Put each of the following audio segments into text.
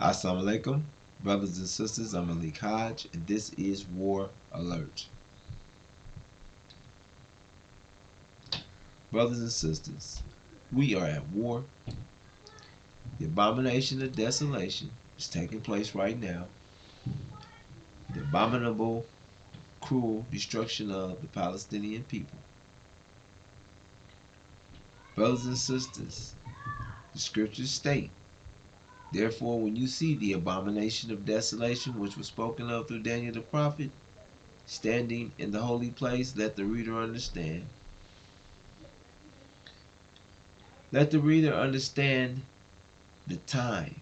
Assalamu alaikum, brothers and sisters. I'm Malik Hodge, and this is War Alert. Brothers and sisters, we are at war. The abomination of desolation is taking place right now. The abominable, cruel destruction of the Palestinian people. Brothers and sisters, the scriptures state, therefore, when you see the abomination of desolation, which was spoken of through Daniel the prophet, standing in the holy place, let the reader understand. Let the reader understand the time.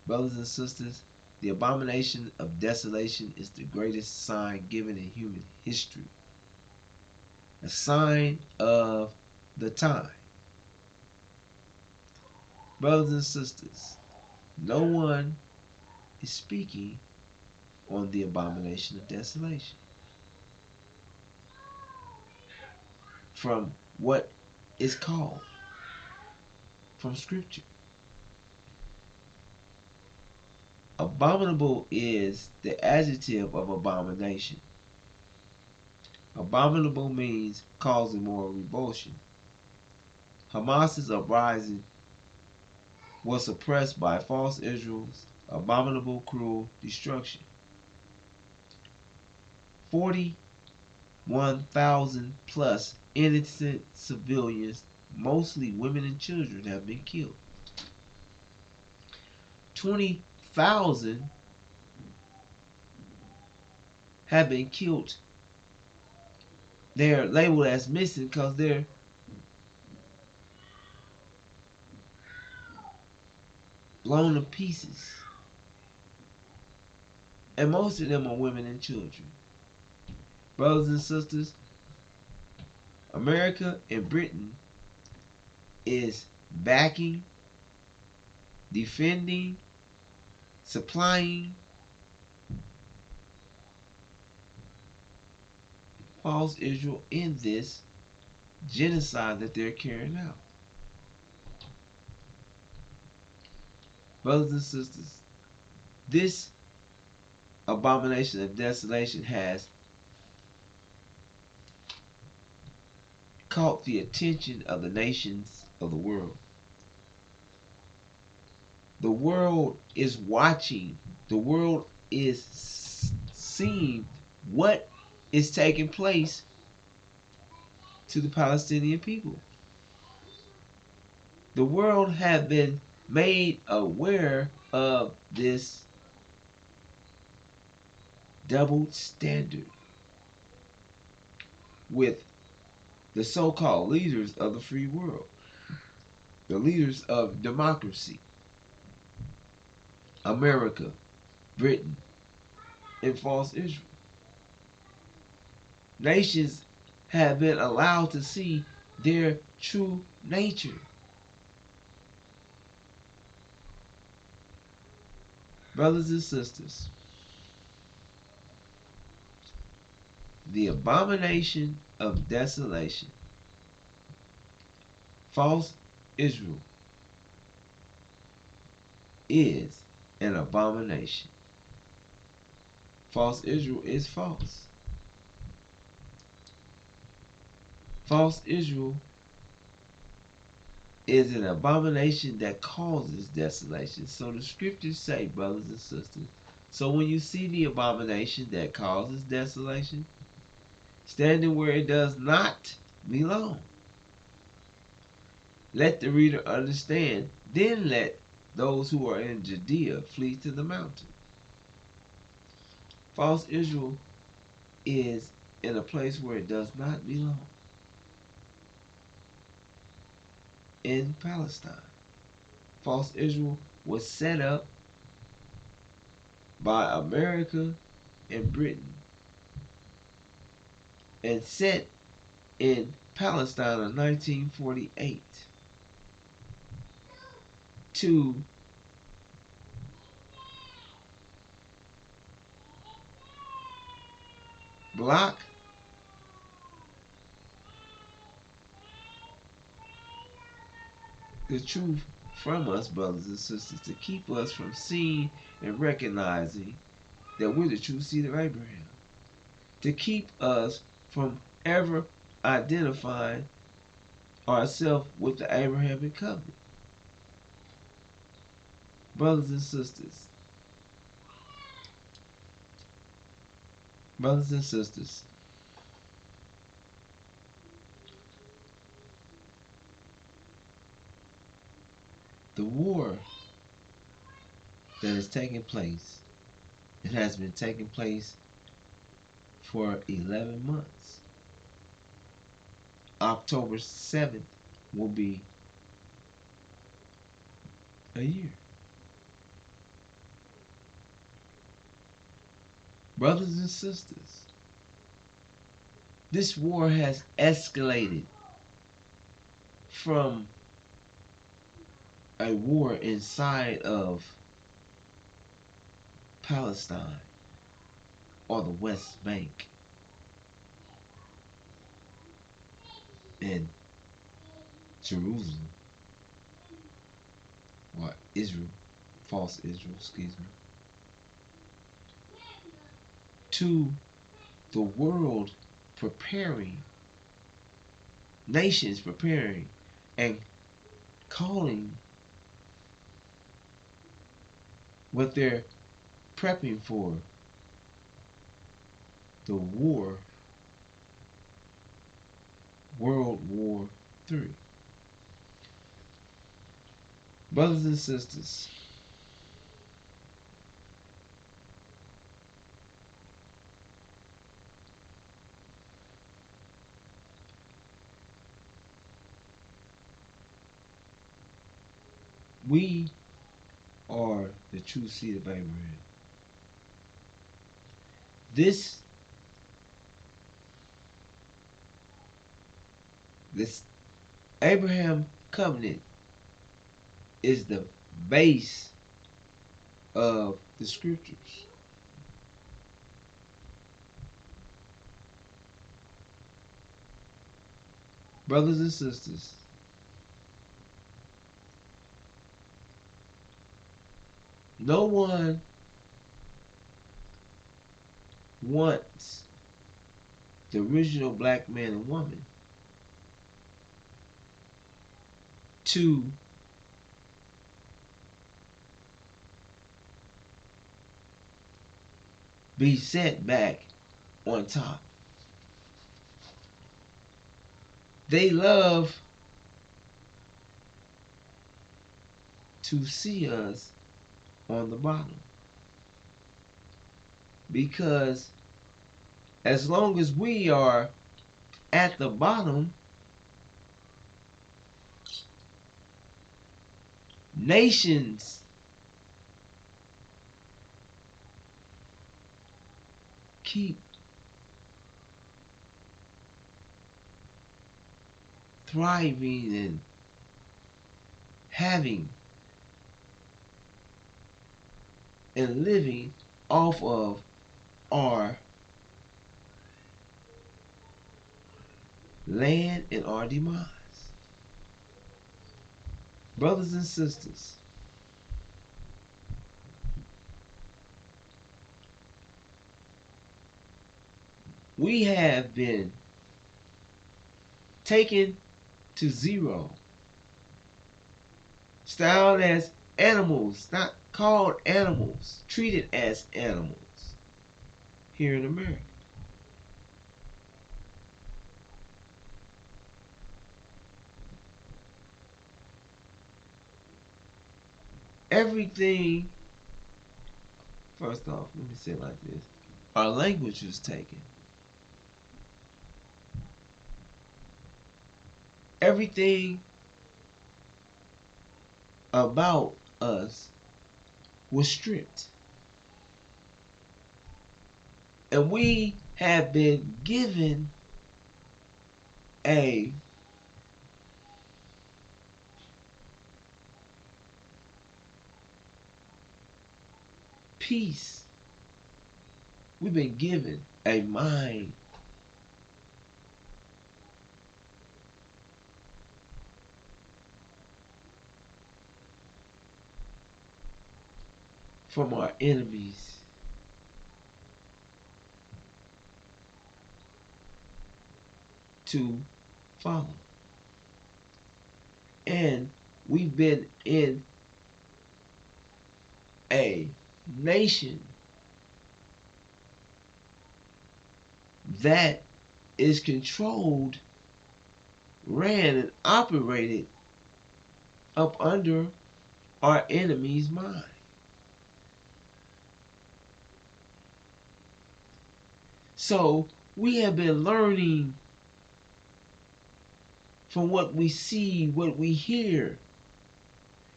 Brothers and sisters, the abomination of desolation is the greatest sign given in human history. A sign of the time. Brothers and sisters, no one is speaking on the abomination of desolation. From what is called from Scripture. Abominable is the adjective of abomination. Abominable means causing moral revulsion. Hamas's uprising was suppressed by false Israel's abominable, cruel destruction. 41,000 plus innocent civilians, mostly women and children, have been killed. 20,000 have been killed. They're labeled as missing because they're blown to pieces. And most of them are women and children. Brothers and sisters, America and Britain is backing, defending, supplying false Israel in this genocide that they're carrying out. Brothers and sisters, this abomination of desolation has caught the attention of the nations of the world. The world is watching. The world is seeing what is taking place to the Palestinian people. The world have been made aware of this double standard with the so-called leaders of the free world, the leaders of democracy, America, Britain, and false Israel. Nations have been allowed to see their true nature. Brothers and sisters, the abomination of desolation, false Israel, is an abomination. False Israel is false. False Israel is an abomination that causes desolation. So the scriptures say, brothers and sisters, so when you see the abomination that causes desolation, standing where it does not belong, let the reader understand, then let those who are in Judea flee to the mountain. False Israel is in a place where it does not belong. In Palestine. False Israel was set up by America and Britain and set in Palestine in 1948 to block the truth from us, brothers and sisters, to keep us from seeing and recognizing that we're the true seed of Abraham, to keep us from ever identifying ourselves with the Abrahamic covenant. Brothers and sisters, brothers and sisters, the war that is taking place, it has been taking place for 11 months. October 7th will be a year. Brothers and sisters, this war has escalated from a war inside of Palestine or the West Bank and Jerusalem or Israel, false Israel, excuse me, to the world preparing, nations preparing and calling what they're prepping for the war, World War III. Brothers and sisters, we are the true seed of Abraham. This this Abraham covenant is the base of the scriptures. Brothers and sisters, no one wants the original black man and woman to be set back on top. They love to see us on the bottom because as long as we are at the bottom, nations keep thriving and having and living off of our land and our demise. Brothers and sisters, we have been taken to zero, styled as animals, not called animals, treated as animals here in America. Everything, first off, let me say it like this. Our language was taken. Everything about us was stripped. And we have been given a peace. We've been given a mind from our enemies to follow. And we've been in a nation that is controlled, ran, and operated up under our enemy's mind. So we have been learning from what we see, what we hear,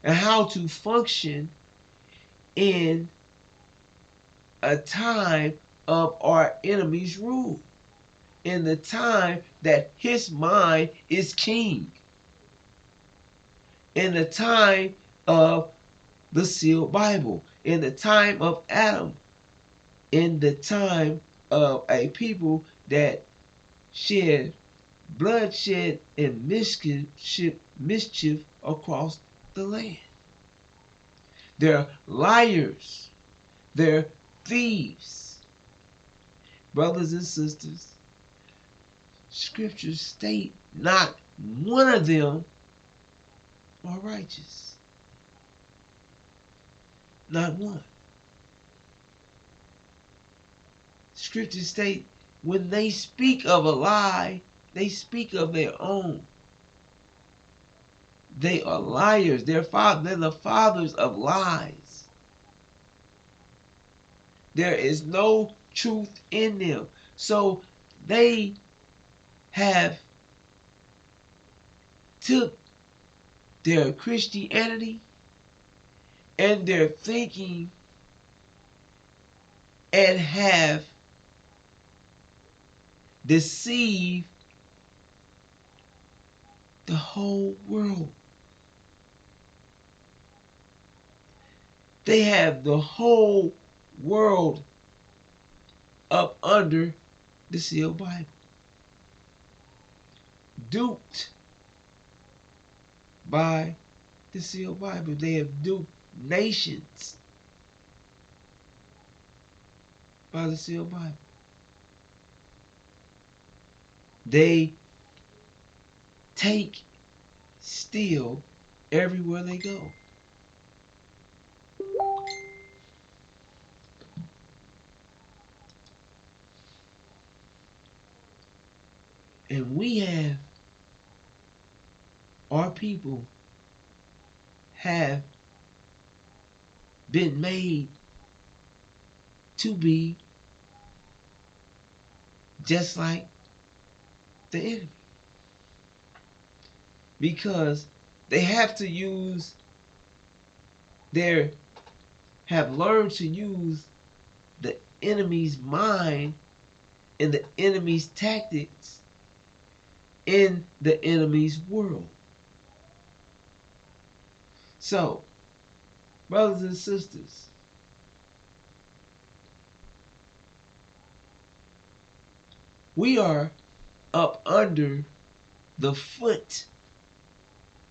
and how to function in a time of our enemy's rule, in the time that his mind is king, in the time of the sealed Bible, in the time of Adam, in the time of a people that shed bloodshed and mischief across the land. They're liars. They're thieves. Brothers and sisters, scriptures state not one of them are righteous. Not one. Scriptures state when they speak of a lie, they speak of their own. They are liars. They're the fathers of lies. There is no truth in them. So they have took their Christianity and their thinking and have deceived the whole world. They have the whole world up under the sealed Bible. Duped by the sealed Bible. They have duped nations by the sealed Bible. They take, steal everywhere they go. And we have, our people have been made to be just like the enemy. Because they have to use their, have learned to use the enemy's mind and the enemy's tactics in the enemy's world. So, brothers and sisters, we are up under the foot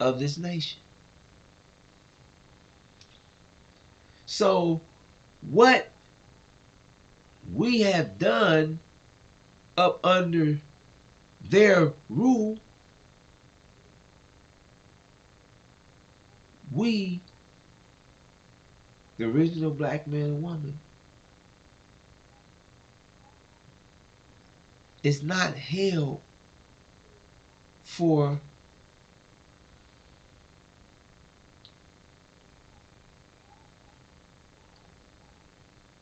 of this nation. So, what we have done up under their rule, we, the original black man and woman, is not held for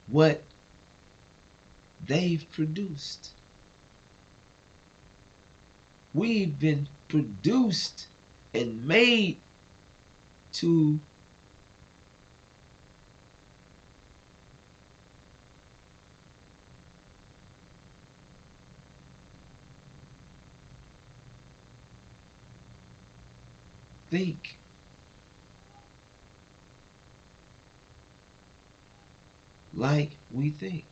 what they've produced. We've been produced and made to think like we think,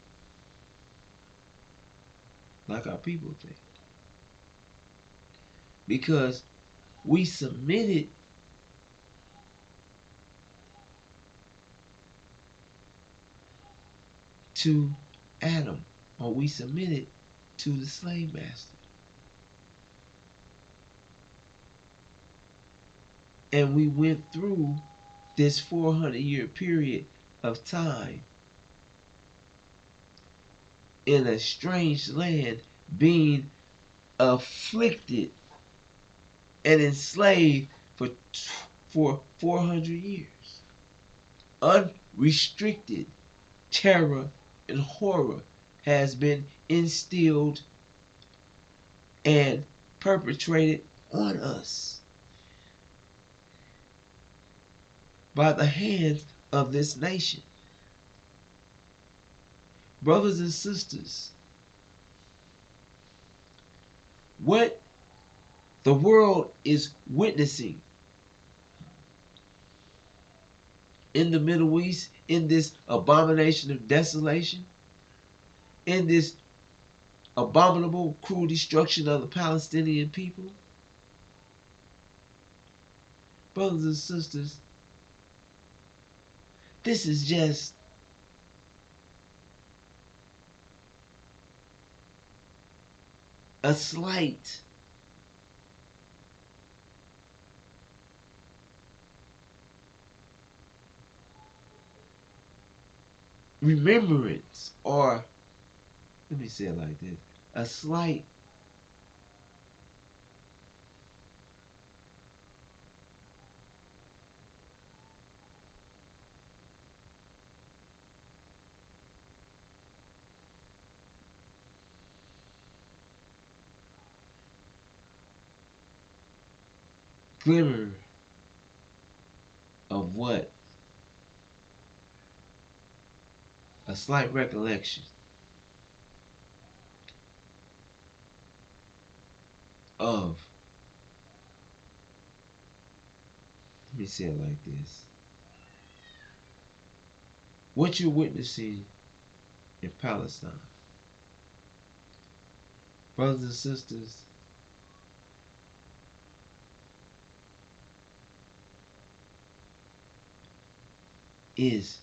like our people think. Because we submitted to Adam, or we submitted to the slave master. And we went through this 400-year period of time in a strange land, being afflicted and enslaved for 400 years. Unrestricted terror and horror has been instilled and perpetrated on us by the hands of this nation. Brothers and sisters, what the world is witnessing in the Middle East, in this abomination of desolation, in this abominable, cruel destruction of the Palestinian people, brothers and sisters, this is just a slight remembrance, or let me say it like this, a slight glimmer of what? A slight recollection of, let me say it like this, what you're witnessing in Palestine. Brothers and sisters, is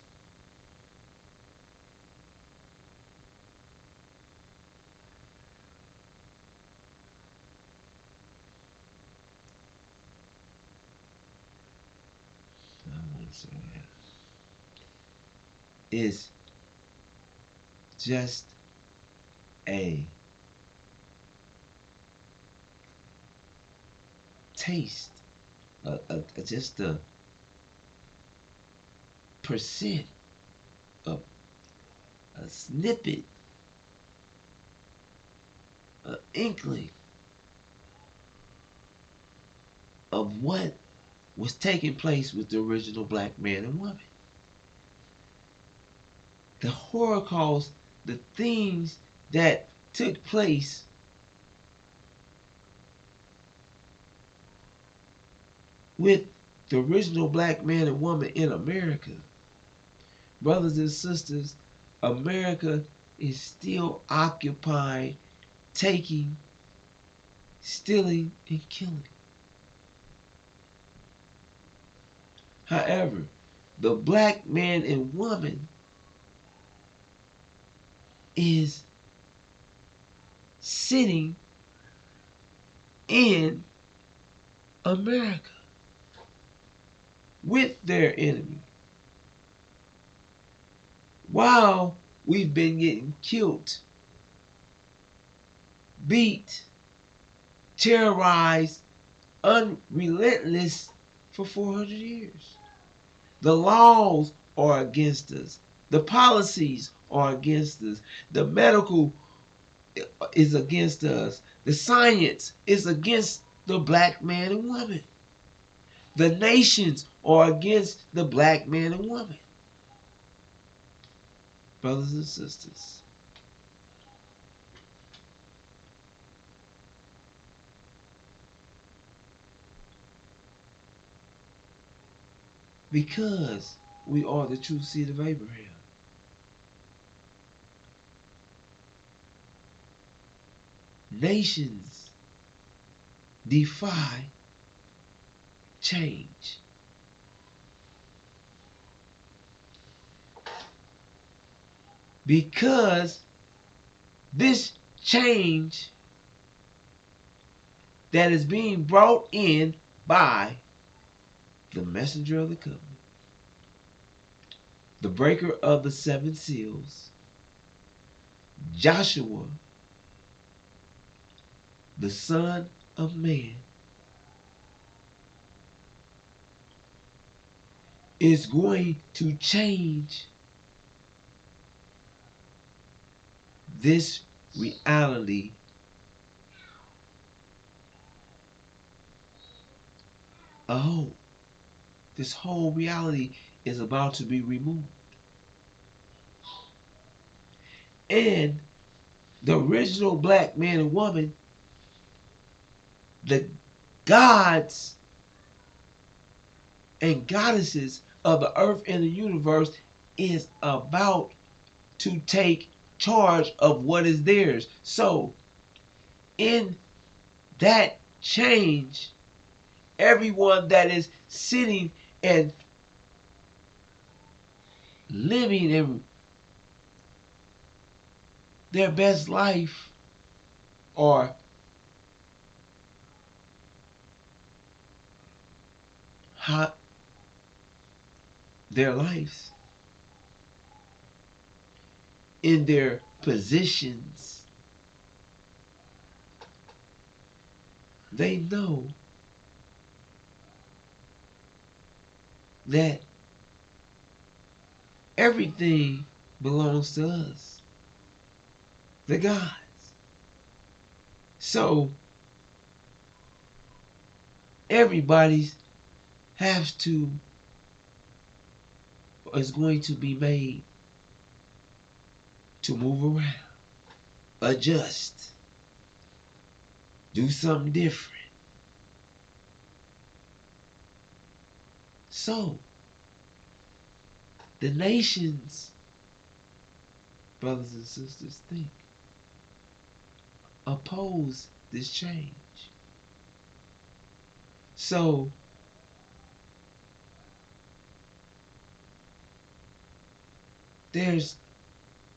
I want to say that, is just a taste, just a percent, of a snippet, an inkling of what was taking place with the original black man and woman. The Holocaust, the things that took place with the original black man and woman in America. Brothers and sisters, America is still occupying, taking, stealing, and killing. However, the black man and woman is sitting in America with their enemy while we've been getting killed, beat, terrorized, unrelentless for 400 years. The laws are against us. The policies are against us. The medical is against us. The science is against the black man and woman. The nations are against the black man and woman. Brothers and sisters, because we are the true seed of Abraham, nations defy change. Because this change that is being brought in by the messenger of the covenant, the breaker of the seven seals, Joshua, the Son of Man, is going to change this reality. Oh, this whole reality is about to be removed. And the original black man and woman, the gods and goddesses of the earth and the universe, is about to take charge of what is theirs. So, in that change, everyone that is sitting and living in their best life, or how their lives in their positions, they know that everything belongs to us, the gods. So everybody has to, is going to be made to move around, adjust, do something different. So the nations, brothers and sisters, think, oppose this change. So there's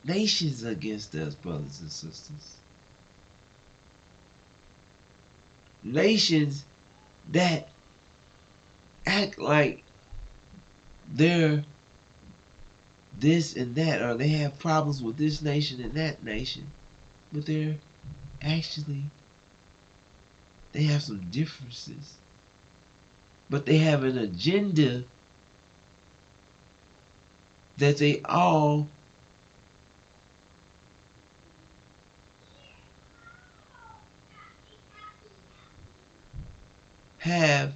nations against us, brothers and sisters. Nations that act like they're this and that, or they have problems with this nation and that nation, but they're actually, they have some differences, but they have an agenda that they all have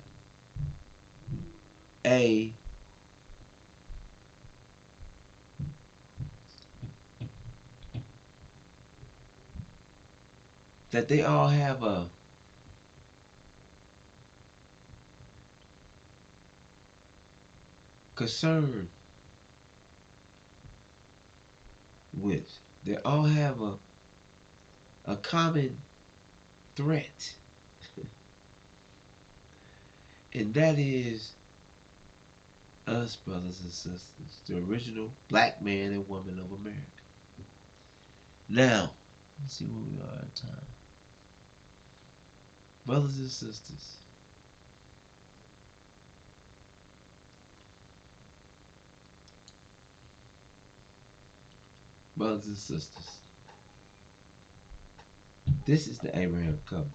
a that they all have a concern with. They all have a common threat, and that is us, brothers and sisters, the original black man and woman of America. Now, let's see where we are at time. Brothers and sisters, brothers and sisters, this is the Abraham covenant.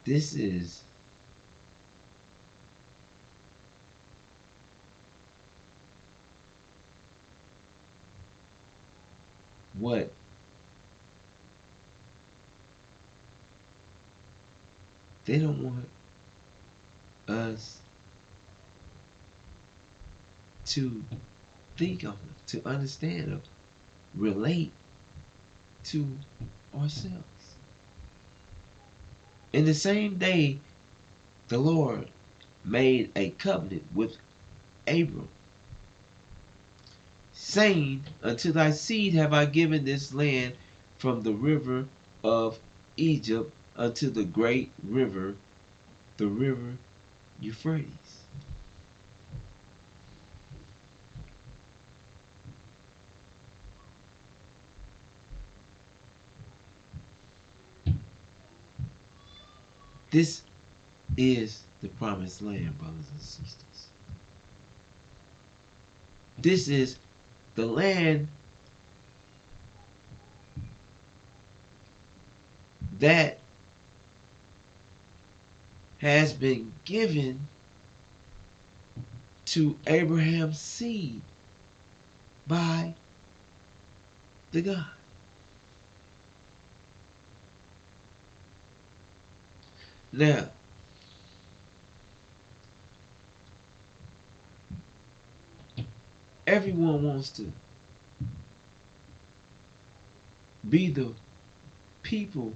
This is what they don't want us to think of, to understand, or relate to ourselves. In the same day, the Lord made a covenant with Abram, saying, unto thy seed have I given this land, from the river of Egypt unto the great river, the river Euphrates. This is the promised land, brothers and sisters. This is the land that has been given to Abraham's seed by the God. Now, everyone wants to be the people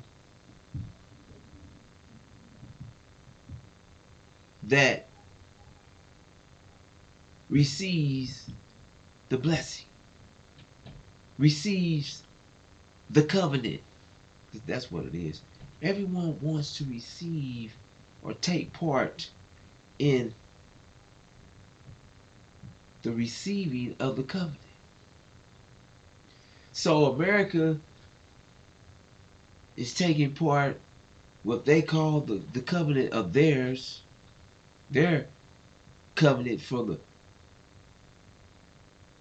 that receives the blessing, receives the covenant, because that's what it is. Everyone wants to receive or take part in the receiving of the covenant. So America is taking part what they call the covenant of theirs, their covenant for the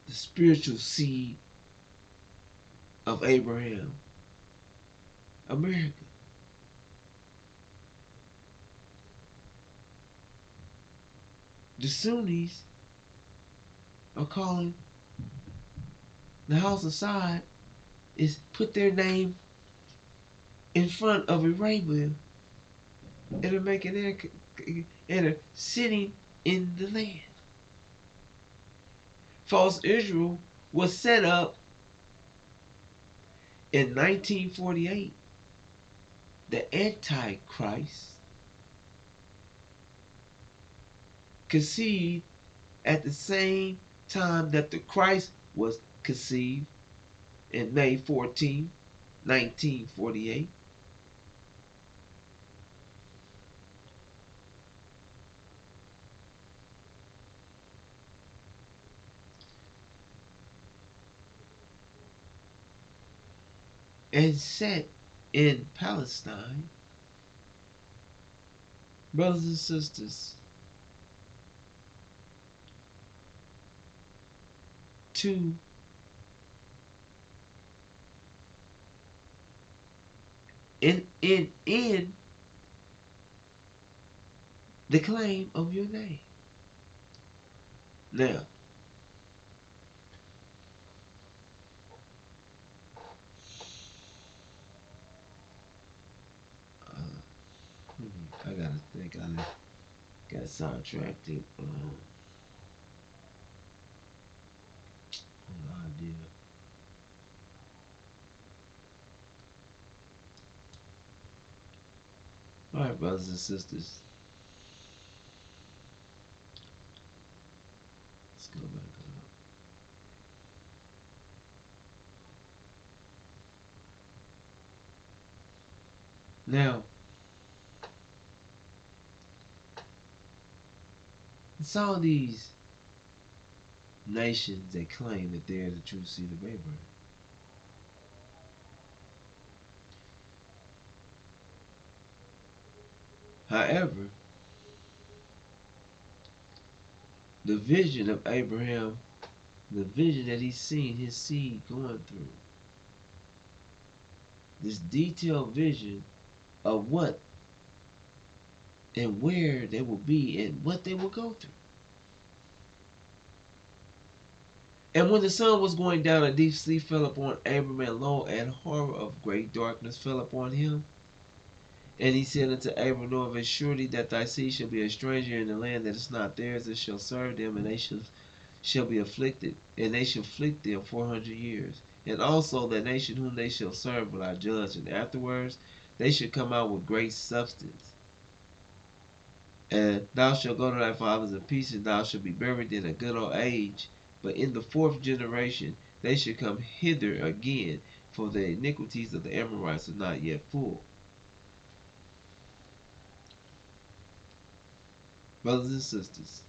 spiritual seed of Abraham, America. The Sunnis are calling the House of Saud is put their name in front of a rainbow and are making their and are sitting in the land. False Israel was set up in 1948. The Antichrist conceived at the same time that the Christ was conceived in May 14, 1948. And set in Palestine. Brothers and sisters, to in the claim of your name. Now, I gotta think. I got sidetracked. Idea. All right, brothers and sisters, let's go back up. Now, it's all these nations that claim that they're the true seed of Abraham. However, the vision of Abraham, the vision that he's seen his seed going through, this detailed vision of what and where they will be and what they will go through. And when the sun was going down, a deep sleep fell upon Abram, and lo, and horror of great darkness fell upon him. And he said unto Abram, know of a surety that thy seed shall be a stranger in the land that is not theirs, and shall serve them, and they shall be afflicted, and they shall afflict them 400 years. And also that nation whom they shall serve will I judge, and afterwards they shall come out with great substance. And thou shalt go to thy fathers in peace, and thou shalt be buried in a good old age. But in the fourth generation they shall come hither again, for the iniquities of the Amorites are not yet full. Brothers and sisters,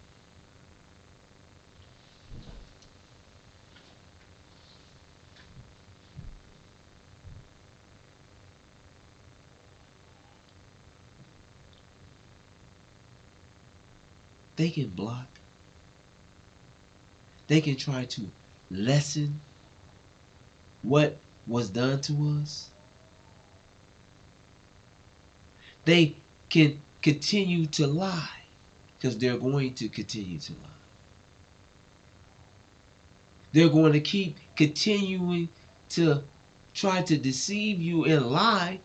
they can block, they can try to lessen what was done to us. They can continue to lie because they're going to continue to lie. They're going to keep continuing to try to deceive you and lie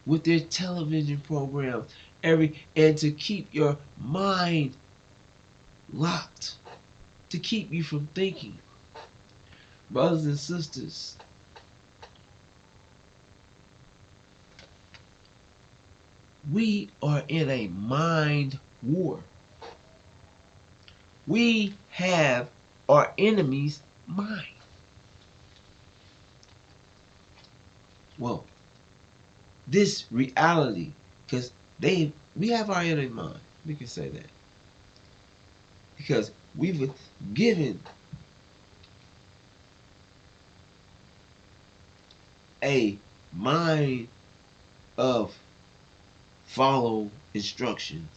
with their television programs and to keep your mind locked, to keep you from thinking. Brothers and sisters, we are in a mind war. We have our enemy's mind. Well, this reality, because we have our enemy mind. We can say that. Because we've given a mind of follow instructions.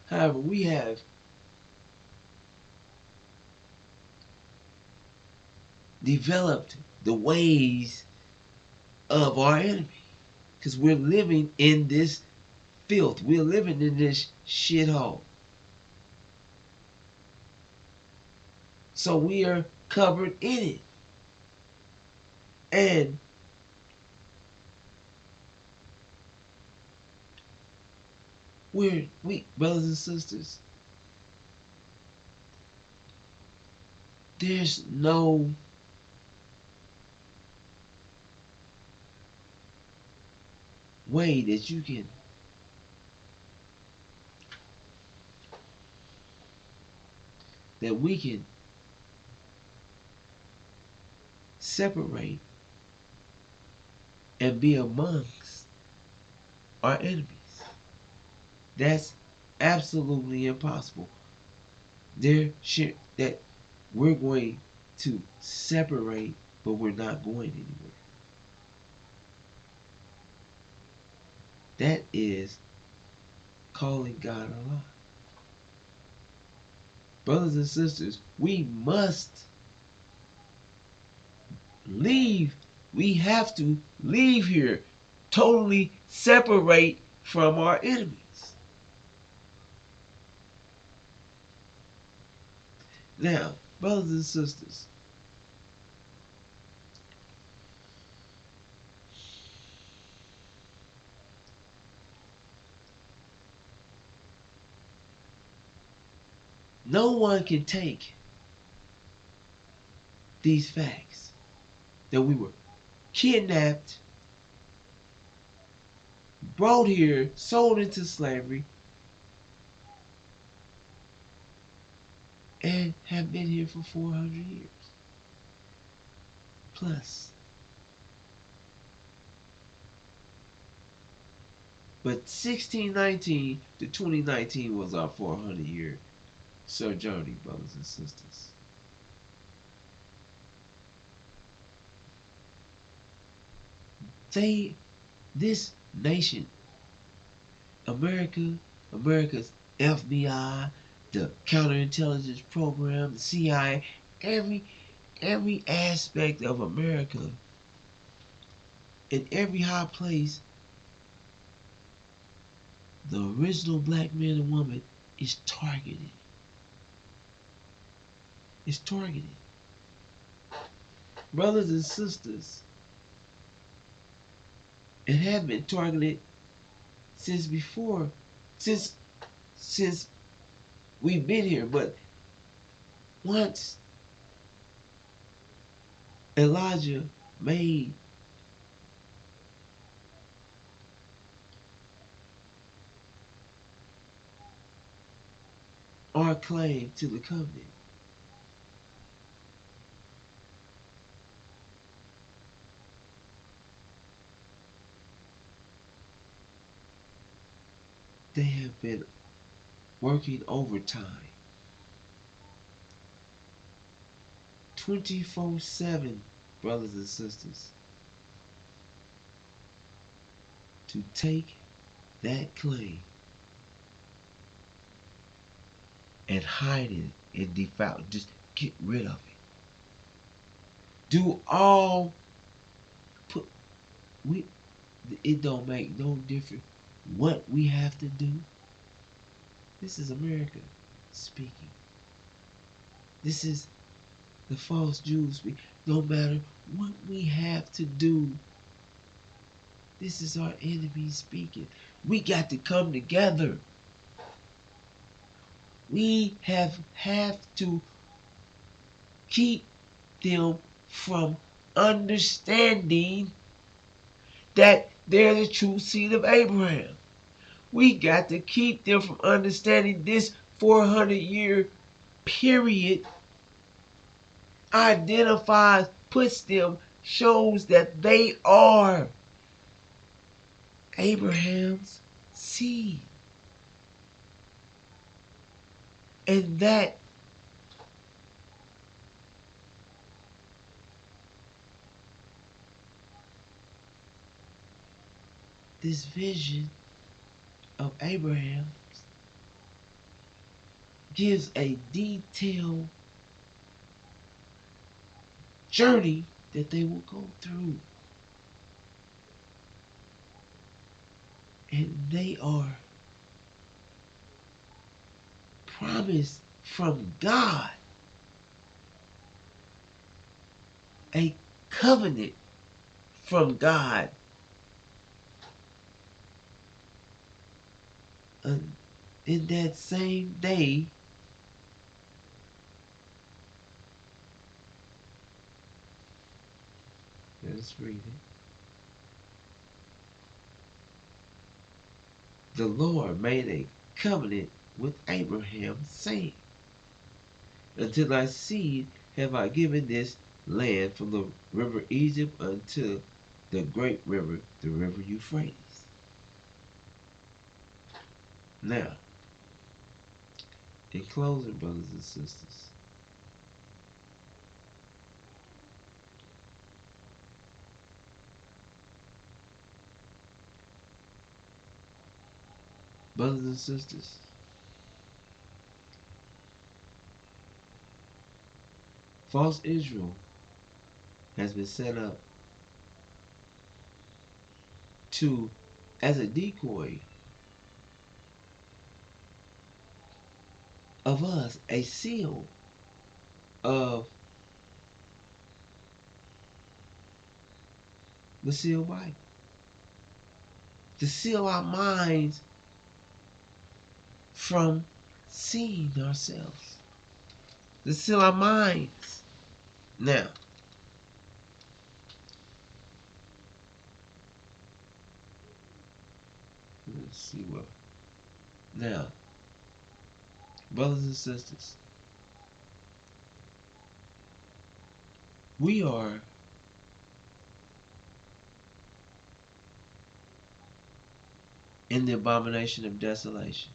However, we have developed the ways of our enemy. Because we're living in this filth. We're living in this shithole. So we are covered in it. And we brothers and sisters, there's no way that you can that we can separate and be amongst our enemies. That's absolutely impossible. There should that we're going to separate, but we're not going anywhere. That is calling God a lie. Brothers and sisters, we must leave. We have to leave here, totally separate from our enemies. Now, brothers and sisters, no one can take these facts that we were kidnapped, brought here, sold into slavery, and have been here for 400 years plus. But 1619 to 2019 was our 400-year sojourning, brothers and sisters. This nation, America, America's FBI, the counterintelligence program, the CIA, every aspect of America, in every high place, the original black man and woman is targeted. It's targeted. Brothers and sisters, it had been targeted since before, since since we've been here. But once Elijah made our claim to the covenant, they have been working overtime 24/7, brothers and sisters, to take that claim and hide it and defile it. Just get rid of it. Do all put we it don't make no difference what we have to do. This is America speaking. This is the false Jews speaking. No matter what we have to do, this is our enemy speaking. We got to come together. We have to keep them from understanding that they're the true seed of Abraham. We got to keep them from understanding this 400-year period identifies, puts them, shows that they are Abraham's seed. And that this vision of Abraham gives a detailed journey that they will go through. And they are promised from God a covenant from God. And in that same day, let's read it. The Lord made a covenant with Abraham, saying, until thy seed have I given this land from the river Egypt unto the great river, the river Euphrates. Now, in closing, brothers and sisters, brothers and sisters, false Israel has been set up to, as a decoy of us, a seal of the seal Bible, to seal our minds from seeing ourselves, to seal our minds. Now, let's see what. Now, brothers and sisters, we are in the abomination of desolation.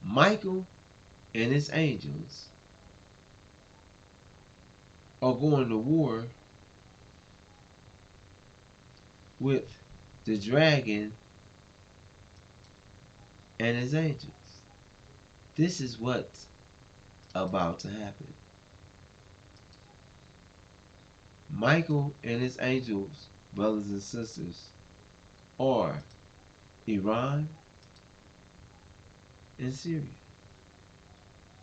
Michael and his angels are going to war with the dragon and his angels. This is what's about to happen. Michael and his angels, brothers and sisters, are Iran and Syria.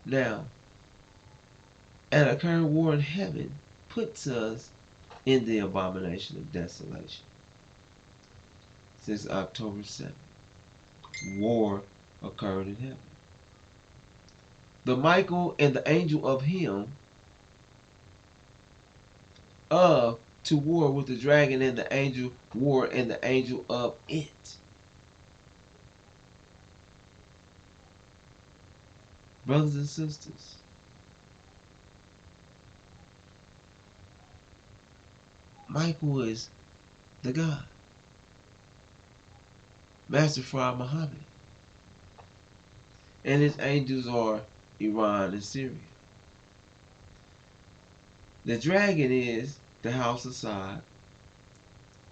Now, an occurring war in heaven puts us in the abomination of desolation. Since October 7th, war occurred in heaven. The Michael and the angel of him to war with the dragon and the angel war and the angel of it. Brothers and sisters, Michael is the God. Master Fard Muhammad. And his angels are Iran and Syria. The dragon is the house of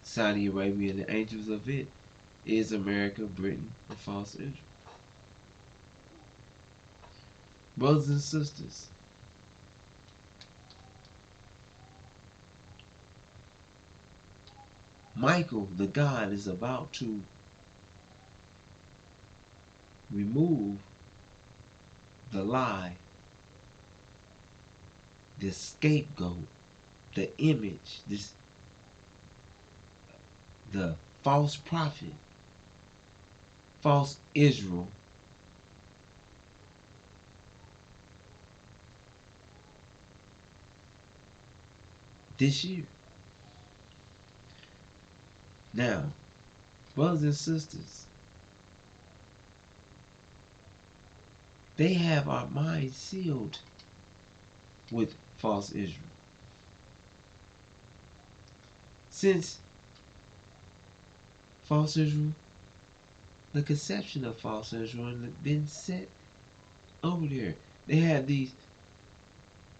Saudi Arabia, and the angels of it is America, Britain, and false Israel. Brothers and sisters, Michael, the God, is about to remove the lie, the scapegoat, the image, the false prophet, false Israel, this year. Now, brothers and sisters, they have our minds sealed with false Israel. Since false Israel, the conception of false Israel has been set over there. They have these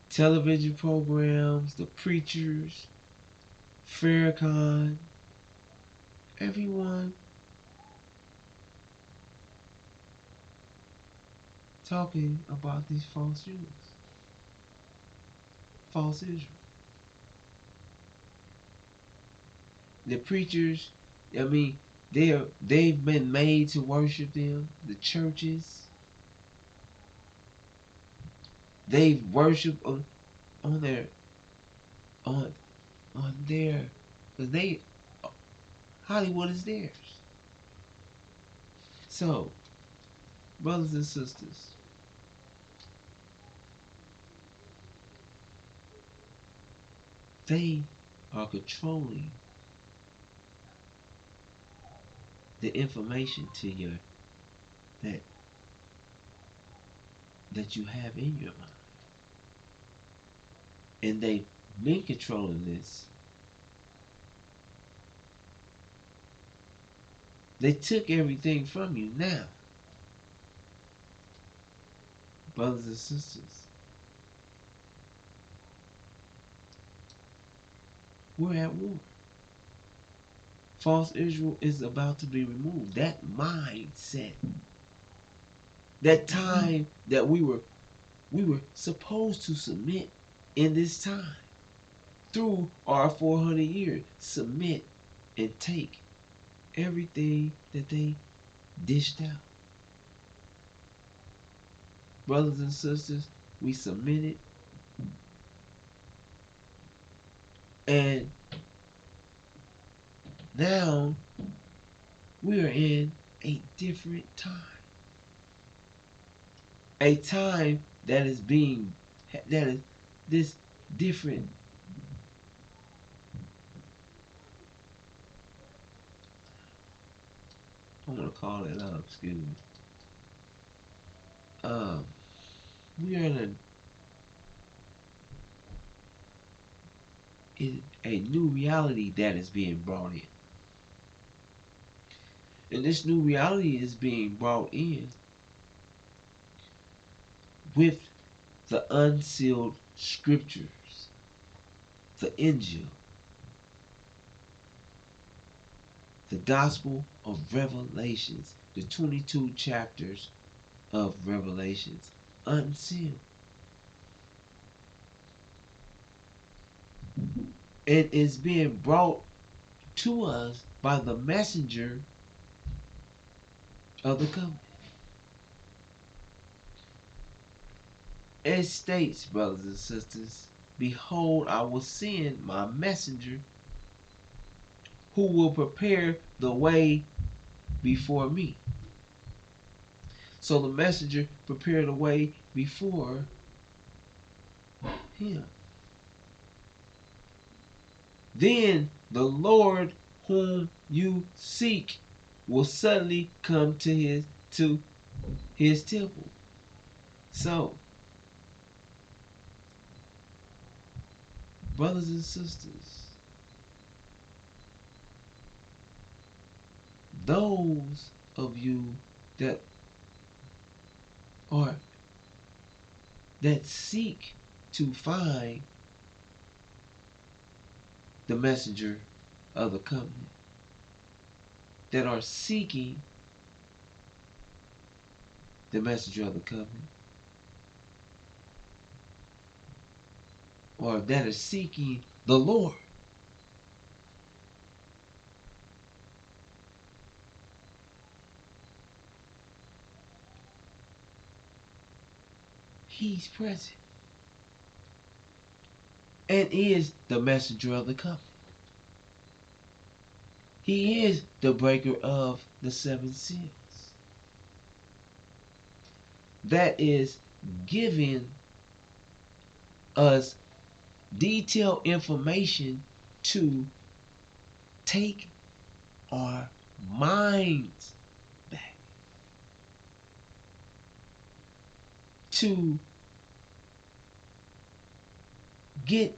television programs, the preachers, Farrakhan, everyone talking about these false Jews, false Israel. The preachers, I mean, they've been made to worship them. The churches, they've worshipped on their on on their because they Hollywood is theirs. So, brothers and sisters, they are controlling the information to your that that you have in your mind. And they've been controlling this. They took everything from you now. Brothers and sisters, we're at war. False Israel is about to be removed. That mindset, that time that we were supposed to submit in this time through our 400 years, submit and take everything that they dished out. Brothers and sisters, we submitted, and now we are in a different time. A time that is being that is this different. I want to call it excuse me. Um, we are in a new reality that is being brought in, and this new reality is being brought in with the unsealed scriptures, the Injil, the Gospel of Revelations, the 22 chapters of Revelations, unsealed. It is being brought to us by the messenger of the covenant. It states, brothers and sisters, behold, I will send my messenger who will prepare the way before me. So the messenger prepared the way before him. Then the Lord whom you seek will suddenly come to his temple. So, brothers and sisters, those of you that are that seek to find the messenger of the covenant, that are seeking the messenger of the covenant, or that are seeking the Lord. He's present and is the messenger of the covenant. He is the breaker of the seven seals. That is giving us detailed information to take our minds back, to get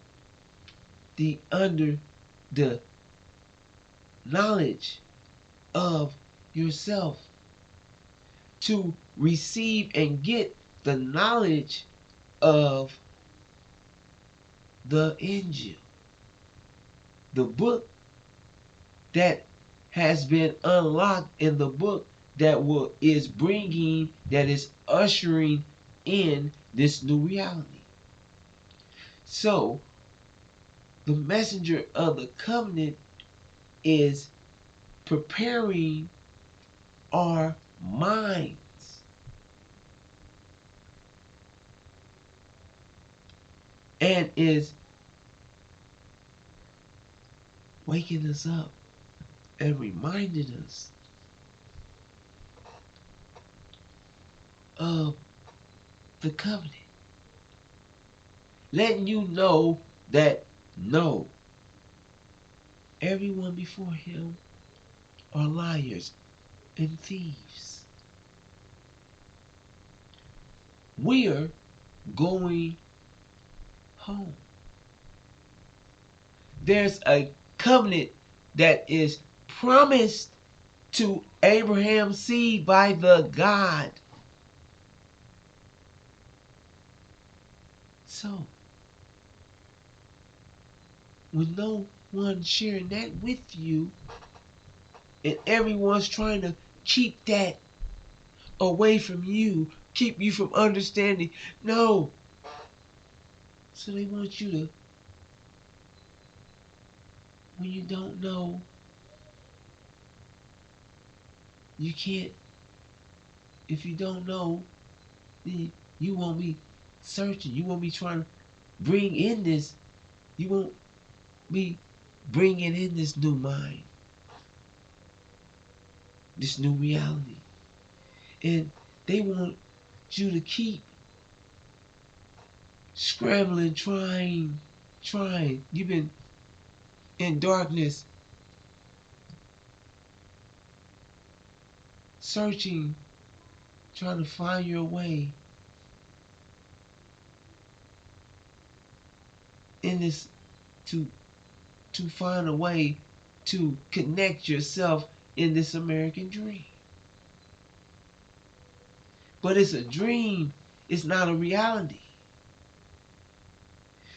the knowledge of yourself, to receive and get the knowledge of the Injil, the book that has been unlocked, in the book that is ushering in this new reality. So the messenger of the covenant is preparing our minds and is waking us up and reminding us of the covenant, letting you know that no, everyone before him are liars and thieves. We're going home. There's a covenant that is promised to Abraham's seed by the God. So, with no one sharing that with you, and everyone's trying to keep that away from you, keep you from understanding, no. So they want you to, when you don't know, you can't, if you don't know, then you won't be searching. You won't be trying to bring in this. You won't be bringing in this new mind, this new reality. And they want you to keep scrambling, trying. You've been in darkness, searching, trying to find your way in this, to find a way to connect yourself in this American dream. But it's a dream, it's not a reality.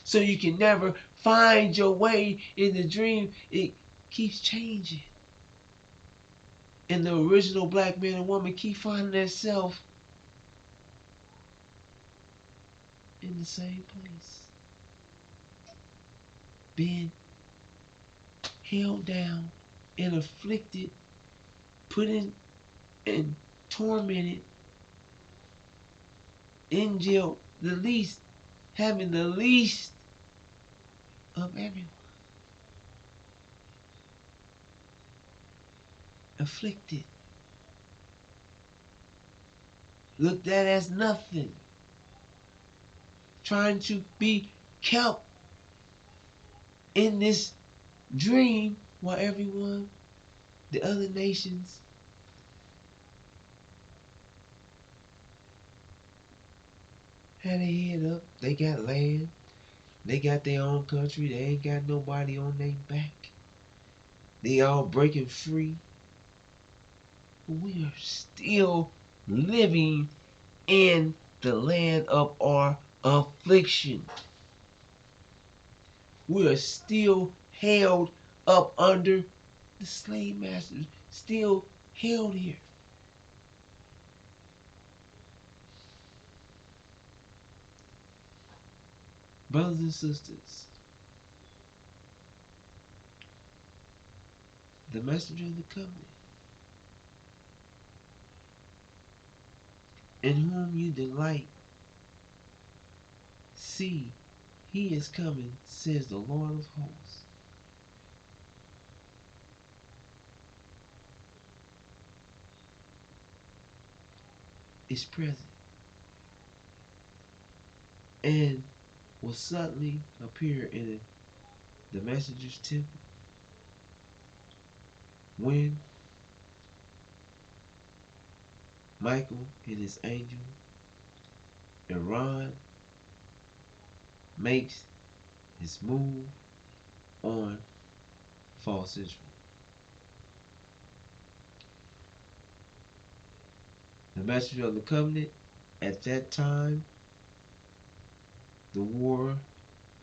So you can never find your way in the dream. It keeps changing. And the original black man and woman keep finding themselves in the same place, being held down and afflicted, put in and tormented, in jail, having the least of everyone, afflicted, looked at as nothing, trying to be kept in this dream while everyone, the other nations, had their head up. They got land. They got their own country. They ain't got nobody on their back. They all breaking free. But we are still living in the land of our affliction. We are still held up under the slave masters, still held here. Brothers and sisters, the messenger of the covenant, in whom you delight, see, he is coming, says the Lord of hosts. Is present and will suddenly appear in the messenger's temple when Michael and his angel Iran makes his move on false Israel. The messenger of the covenant, at that time, the war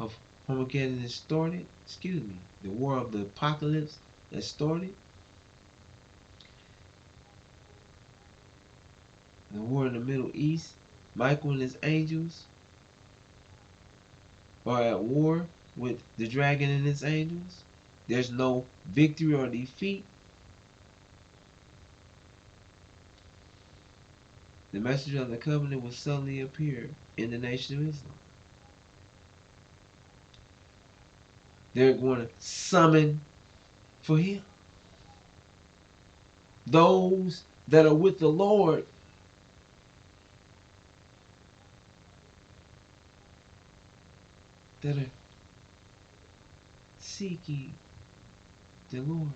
of Armageddon has started. Excuse me, the war of the apocalypse has started. The war in the Middle East. Michael and his angels are at war with the dragon and its angels. There's no victory or defeat. The messenger of the covenant will suddenly appear in the nation of Islam. They're going to summon for him those that are with the Lord, that are seeking the Lord.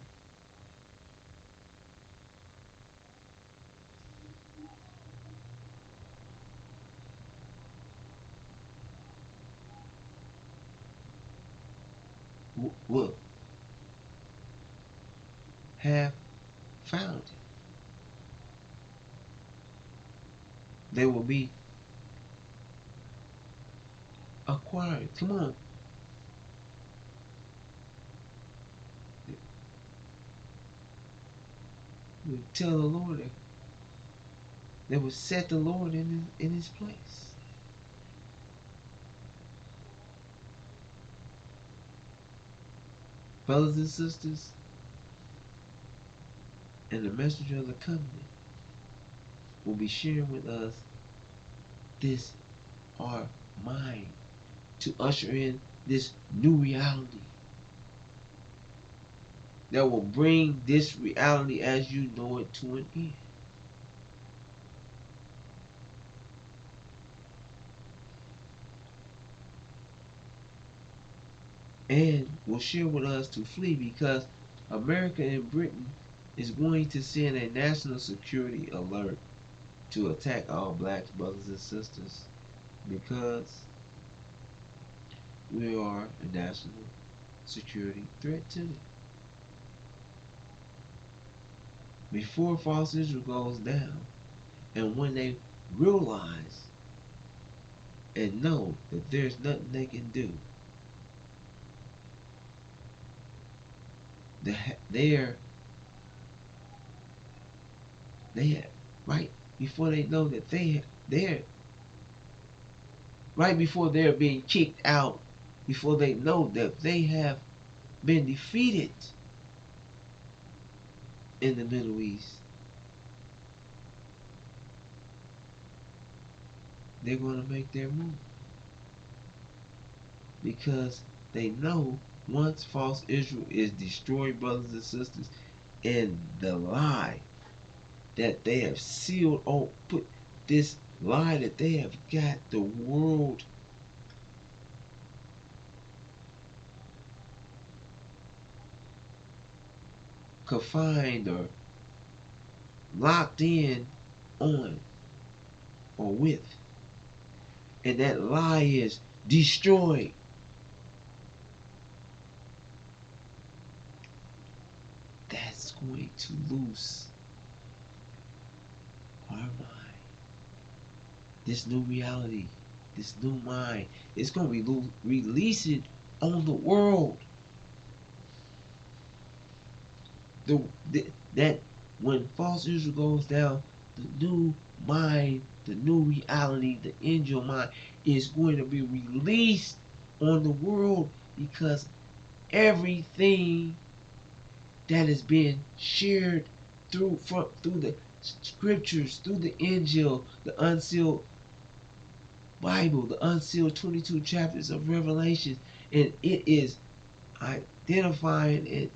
Will have found him. They will be acquired. Come on. We tell the Lord that they will set the Lord in his place. Brothers and sisters, and the messenger of the covenant will be sharing with us this our mind to usher in this new reality that will bring this reality as you know it to an end. And will share with us to flee, because America and Britain is going to send a national security alert to attack all blacks, brothers and sisters, because we are a national security threat to them. Before false Israel goes down, and when they realize and know that there's nothing they can do, they're right before they know that they're right before they're being kicked out, before they know that they have been defeated in the Middle East, they're going to make their move, because they know once false Israel is destroyed, brothers and sisters, and the lie that they have sealed on, put this lie that they have got the world confined or locked in on or with, and that lie is destroyed. That's going to loose our mind. This new reality, this new mind, it's going to be releasing on the world. That when false Israel goes down, the new mind, the new reality, the angel mind is going to be released on the world because everything that is being shared through the scriptures, through the Injil, the unsealed Bible, the unsealed 22 chapters of Revelation, and it is identifying and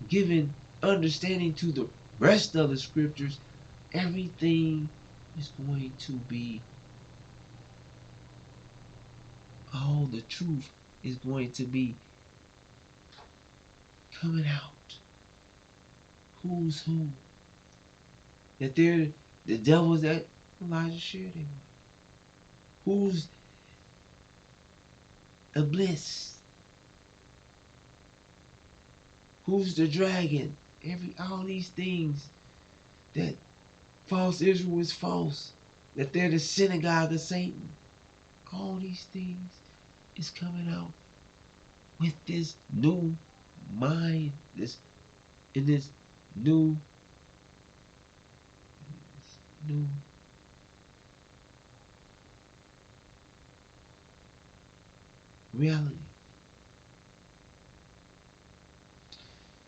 giving understanding to the rest of the scriptures. Everything is going to be, all the truth is going to be coming out. Who's who? That they're the devils that Elijah shared him with. Who's the bliss? Who's the dragon? All these things that false Israel is false. That they're the synagogue of Satan. All these things is coming out with this new mind, this in this new new reality.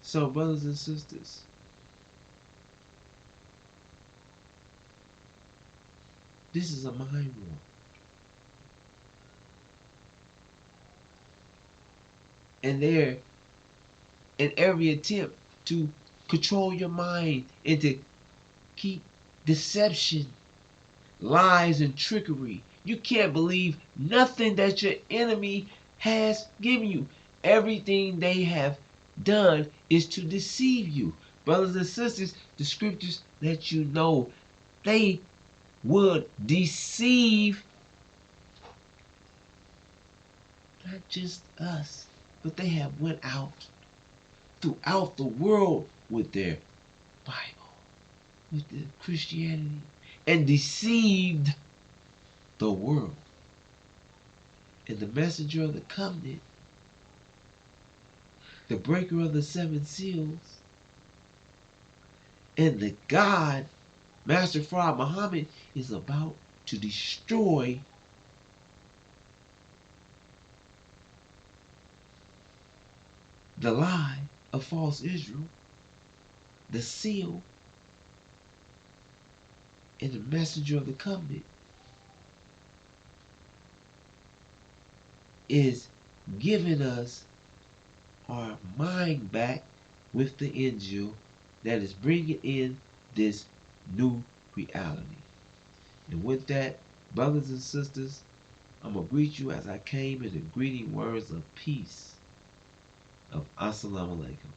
So, brothers and sisters, this is a mind war. And they're in every attempt to control your mind and to keep deception, lies, and trickery. You can't believe nothing that your enemy has given you. Everything they have done is to deceive you. Brothers and sisters, the scriptures let you know they would deceive not just us, but they have went out throughout the world with their Bible, with the Christianity, and deceived the world. And the messenger of the covenant, the breaker of the seven seals, and the God, Master Fraud Muhammad, is about to destroy the lie of false Israel, the seal, and the messenger of the covenant is giving us our mind back with the Injil that is bringing in this new reality. And with that, brothers and sisters, I'm going to greet you as I came in the greeting words of peace of Assalamu alaikum.